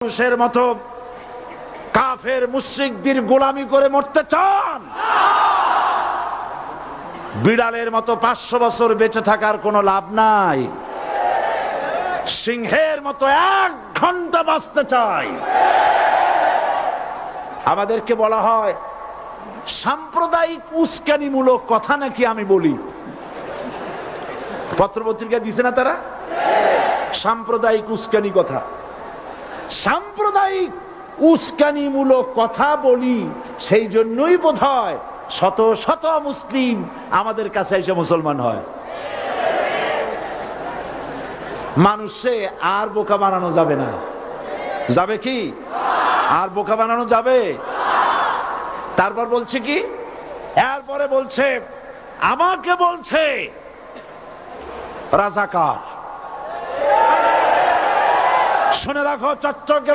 মানুষের মতো কাফের মুশরিকদের গোলামি করে মরতে চান? বিড়ালের মতো 500 বছর বেঁচে থাকার কোনো লাভ নাই। সিংহের মতো 1 ঘন্টা বাঁচতে চাই। আমাদেরকে বলা হয় সাম্প্রদায়িক উস্কানিমূলক কথা নাকি আমি বলি। পত্রপত্রিকা দিছে না তারা? সাম্প্রদায়িক উস্কানি কথা, সাম্প্রদায়িক উস্কানিমূলক কথা বলি। সেই জন্যই বোধহয় শত শত মুসলিম আমাদের কাছে এসে মুসলমান হয়। মানুষে আর বোকা বানানো যাবে না। যাবে কি? আর বোকা বানানো যাবে? তারপর বলছে কি? এরপরে বলছে আমাকে বলছে রাজাকার। শুনে রাখো, চট্টগ্রাম